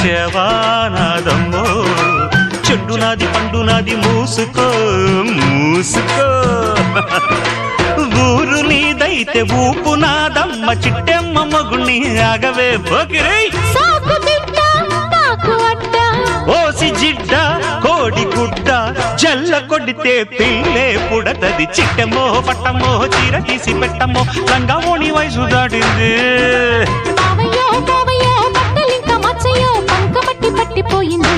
చేవానాదమ్మో చెడ్డు నాది పండు నాది మూసుకో మూసుకో ఊరు నీదైతే ఊపు నాదమ్మ చిట్టెమ్మ మగుణ్ణి ఆగవే పోకిరై ఓసి జిడ్డ కోడి గుడ్డ జల్ల కొడితే పిల్లే పుడతది చిట్టమో పట్టమో చీర తీసి పెట్టమో లంగావోణి వయసు దాటింది పట్టిపోయింది